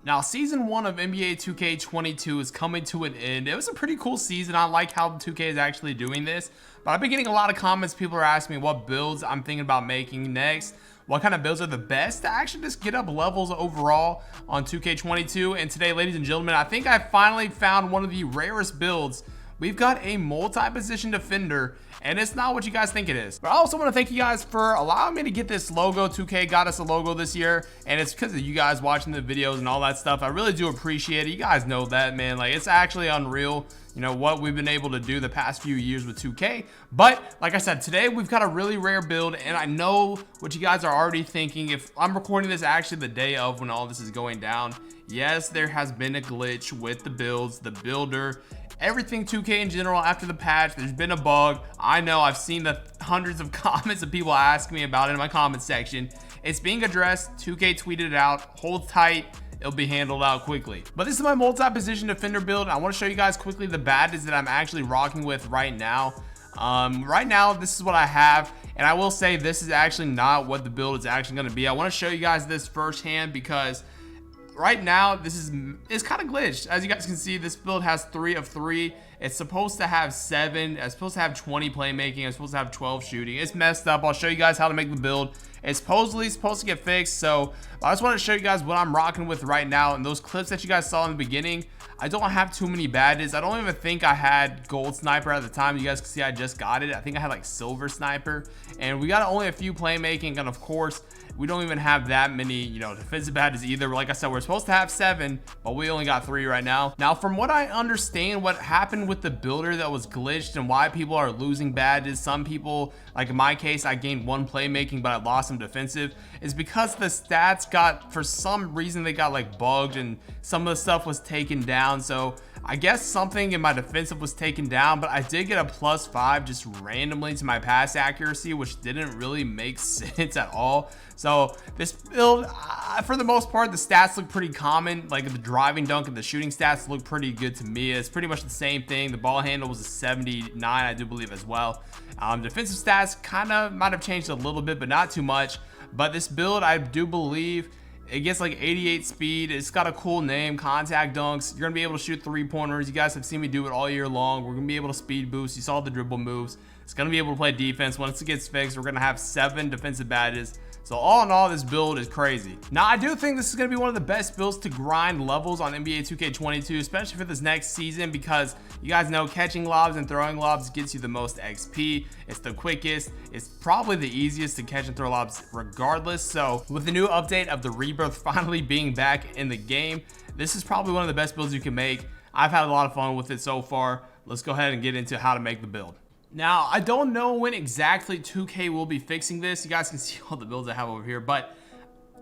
Now, season 1 of NBA 2K22 is coming to an end. It was a pretty cool season. I like how 2K is actually doing this, but I've been getting a lot of comments. People are asking me what builds I'm thinking about making next. What kind of builds are the best to actually just get up levels overall on 2K22. And today, ladies and gentlemen, I think I finally found one of the rarest builds. We've got a multi-position defender, and it's not what you guys think it is. But I also want to thank you guys for allowing me to get this logo. 2K got us a logo this year, and it's because of you guys watching the videos and all that stuff. I really do appreciate it. You guys know that, man. Like, it's actually unreal, you know, what we've been able to do the past few years with 2K. But like I said, today we've got a really rare build, and I know what you guys are already thinking. If I'm recording this actually the day of when all this is going down, yes, there has been a glitch with the builds, the builder, everything 2K in general. After the patch, there's been a bug. I know, I've seen the hundreds of comments of people asking me about it in my comment section. It's being addressed. 2K tweeted it out. Hold tight, it'll be handled out quickly. But this is my multi-position defender build. I want to show you guys quickly the badges that I'm actually rocking with right now. Right now, this is what I have, and I will say this is actually not what the build is actually going to be. I want to show you guys this firsthand because right now this is kind of glitched. As you guys can see, this build has 3 of 3. It's supposed to have 7. It's supposed to have 20 playmaking. It's supposed to have 12 shooting. It's messed up. I'll show you guys how to make the build. It's supposedly supposed to get fixed, so I just want to show you guys what I'm rocking with right now. And those clips that you guys saw in the beginning, I don't have too many badges. I don't even think I had gold sniper at the time. You guys can see I just got it. I think I had like silver sniper, and we got only a few playmaking, and of course we don't even have that many, you know, defensive badges either. Like I said, we're supposed to have 7, but we only got 3 right now. Now, from what I understand, what happened with the builder that was glitched and why people are losing badges, some people, like in my case, I gained 1 playmaking, but I lost some defensive, is because the stats got, for some reason, they got like bugged and some of the stuff was taken down. So I guess something in my defensive was taken down, but I did get a +5 just randomly to my pass accuracy, which didn't really make sense at all. So this build, for the most part, the stats look pretty common. Like the driving dunk and the shooting stats look pretty good to me. It's pretty much the same thing. The ball handle was a 79, I do believe, as well. Defensive stats kind of might have changed a little bit, but not too much. But this build, I do believe, it gets like 88 speed. It's got a cool name, contact dunks. You're gonna be able to shoot 3-pointers. You guys have seen me do it all year long. We're gonna be able to speed boost. You saw the dribble moves. It's gonna be able to play defense. Once it gets fixed, we're gonna have 7 defensive badges. So all in all, this build is crazy. Now, I do think this is going to be one of the best builds to grind levels on NBA 2K22, especially for this next season, because you guys know catching lobs and throwing lobs gets you the most XP. It's the quickest. It's probably the easiest to catch and throw lobs regardless. So with the new update of the Rebirth finally being back in the game, this is probably one of the best builds you can make. I've had a lot of fun with it so far. Let's go ahead and get into how to make the build. Now, I don't know when exactly 2K will be fixing this. You guys can see all the builds I have over here, but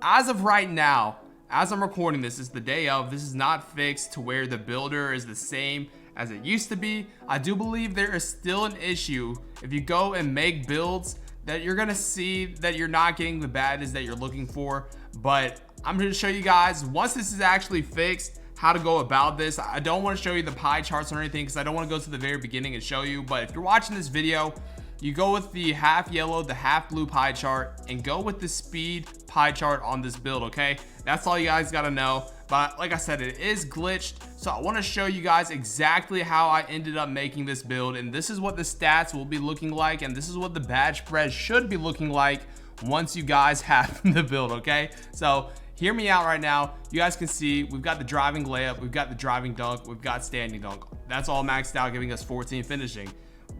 as of right now, as I'm recording this, is the day of. This is not fixed to where the builder is the same as it used to be. I do believe there is still an issue if you go and make builds that you're gonna see that you're not getting the badges that you're looking for. But I'm gonna show you guys, once this is actually fixed, how to go about this. I don't want to show you the pie charts or anything because I don't want to go to the very beginning and show you, but if you're watching this video, you go with the half yellow, the half blue pie chart, and go with the speed pie chart on this build. Okay, that's all you guys got to know. But like I said, it is glitched, so I want to show you guys exactly how I ended up making this build, and this is what the stats will be looking like, and this is what the badge spread should be looking like once you guys have the build. Okay, so hear me out right now. You guys can see we've got the driving layup, we've got the driving dunk, we've got standing dunk. That's all maxed out, giving us 14 finishing.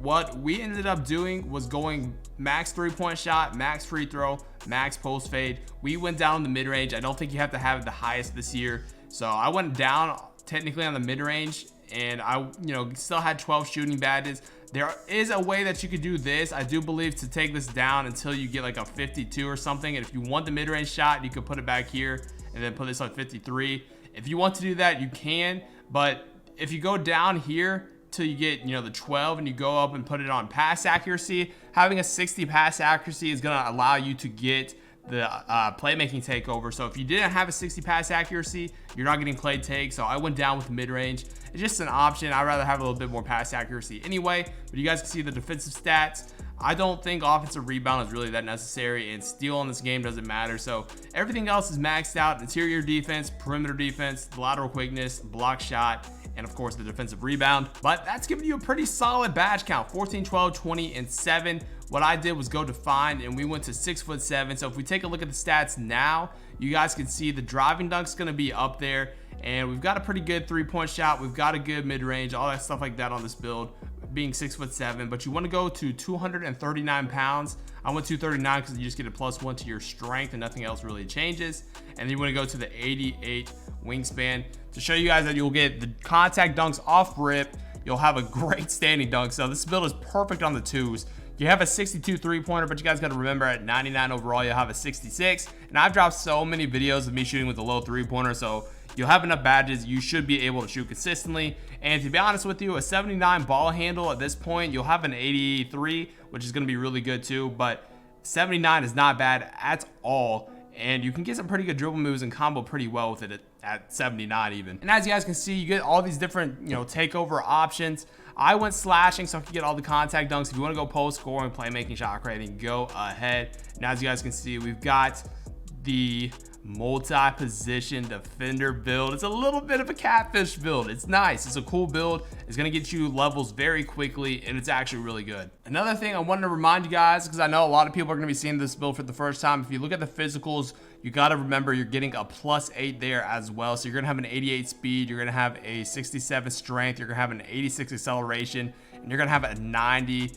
What we ended up doing was going max 3-point shot, max free throw, max post fade. We went down in the mid-range. I don't think you have to have it the highest this year. So I went down technically on the mid-range, and I, still had 12 shooting badges. There is a way that you could do this, I do believe, to take this down until you get like a 52 or something. And if you want the mid-range shot, you could put it back here and then put this on 53. If you want to do that, you can. But if you go down here till you get, the 12 and you go up and put it on pass accuracy, having a 60 pass accuracy is going to allow you to get the playmaking takeover. So if you didn't have a 60 pass accuracy, you're not getting play take. So I went down with mid-range. It's just an option. I'd rather have a little bit more pass accuracy anyway, but you guys can see the defensive stats. I don't think offensive rebound is really that necessary, and steal in this game doesn't matter. So everything else is maxed out: interior defense, perimeter defense, lateral quickness, block shot, and of course the defensive rebound. But that's giving you a pretty solid badge count: 14, 12, 20, and 7. What I did was go define, and we went to 6'7". So if we take a look at the stats now, you guys can see the driving dunk's going to be up there, and we've got a pretty good 3-point shot. We've got a good mid-range, all that stuff like that on this build, being 6'7". But you want to go to 239 pounds. I went 239 because you just get a +1 to your strength and nothing else really changes. And then you want to go to the 88 wingspan to show you guys that you'll get the contact dunks off rip. You'll have a great standing dunk. So this build is perfect on the twos. You have a 62 3-pointer, but you guys got to remember at 99 overall, you'll have a 66. And I've dropped so many videos of me shooting with a low 3-pointer, so you'll have enough badges. You should be able to shoot consistently. And to be honest with you, a 79 ball handle at this point, you'll have an 83, which is going to be really good too. But 79 is not bad at all. And you can get some pretty good dribble moves and combo pretty well with it at 79 even. And as you guys can see, you get all these different, takeover options. I went slashing so I could get all the contact dunks. If you want to go post scoring, playmaking, shot creating, go ahead. And as you guys can see, we've got the multi-position defender build. It's a little bit of a catfish build. It's nice. It's a cool build. It's going to get you levels very quickly, and it's actually really good. Another thing I wanted to remind you guys, because I know a lot of people are going to be seeing this build for the first time, if you look at the physicals, you got to remember you're getting a +8 there as well. So you're going to have an 88 speed, you're going to have a 67 strength, you're going to have an 86 acceleration, and you're going to have a 90,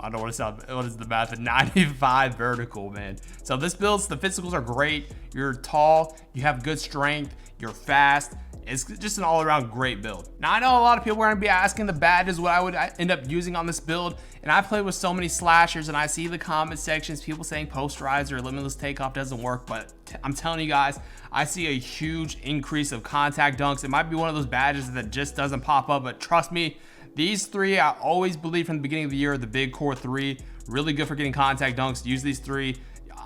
I don't want to sound, what is the math, a 95 vertical, man. So this builds, the physicals are great. You're tall, you have good strength, you're fast. It's just an all-around great build. Now, I know a lot of people are going to be asking the badges what I would end up using on this build, and I play with so many slashers, and I see the comment sections, people saying posterize or limitless takeoff doesn't work, but I'm telling you guys, I see a huge increase of contact dunks. It might be one of those badges that just doesn't pop up, but trust me, these three, I always believe from the beginning of the year, the big core three, really good for getting contact dunks. Use these three.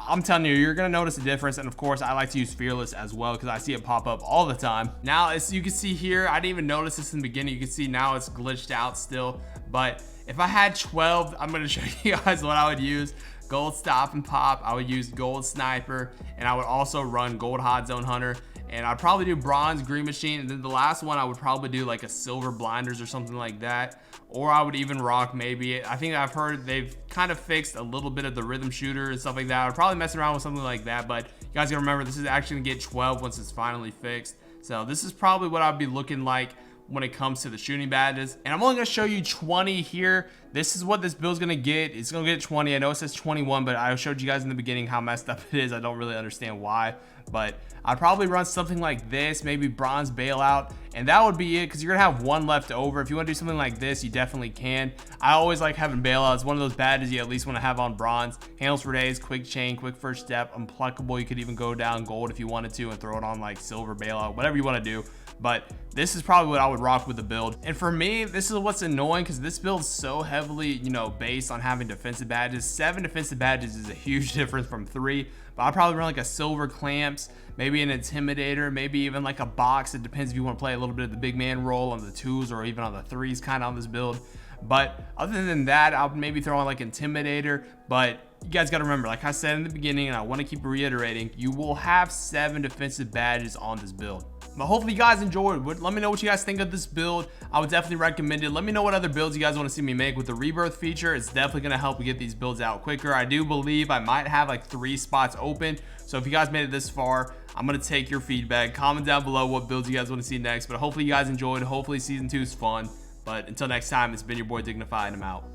I'm telling you, you're gonna notice a difference. And of course, I like to use Fearless as well because I see it pop up all the time. Now, as you can see here, I didn't even notice this in the beginning. You can see now it's glitched out still. But if I had 12, I'm gonna show you guys what I would use. Gold Stop and Pop, I would use Gold Sniper, and I would also run Gold Hot Zone Hunter. And I'd probably do Bronze Green Machine, and then the last one I would probably do like a Silver Blinders or something like that. Or I would even rock maybe, I think I've heard they've kind of fixed a little bit of the rhythm shooter and stuff like that. I'd probably mess around with something like that, but you guys gotta remember this is actually gonna get 12 once it's finally fixed. So this is probably what I'd be looking like when it comes to the shooting badges. And I'm only gonna show you 20 here. This is what this build's gonna get. It's gonna get 20. I know it says 21, but I showed you guys in the beginning how messed up it is. I don't really understand why, but I'd probably run something like this, maybe Bronze Bailout, and that would be it, because you're gonna have one left over. If you want to do something like this, you definitely can. I always like having Bailout. It's one of those badges you at least want to have on Bronze. Handles for days, quick chain, quick first step, unpluckable. You could even go down Gold if you wanted to and throw it on like Silver Bailout, whatever you want to do. But this is probably what I would rock with the build. And for me, this is what's annoying, because this build's so heavily, based on having defensive badges. 7 defensive badges is a huge difference from 3. But I'd probably run like a Silver Clamps, maybe an Intimidator, maybe even like a Box. It depends if you want to play a little bit of the big man role on the 2s or even on the 3s kind of on this build. But other than that, I'll maybe throw on like Intimidator. But you guys got to remember, like I said in the beginning, and I want to keep reiterating, you will have 7 defensive badges on this build. But hopefully you guys enjoyed. Let me know what you guys think of this build. I would definitely recommend it. Let me know what other builds you guys want to see me make with the Rebirth feature. It's definitely going to help me get these builds out quicker. I do believe I might have like 3 spots open. So if you guys made it this far, I'm going to take your feedback. Comment down below what builds you guys want to see next. But hopefully you guys enjoyed. Hopefully season 2 is fun. But until next time, it's been your boy Dignified, and I'm out.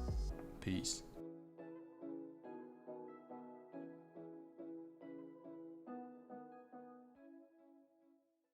Peace.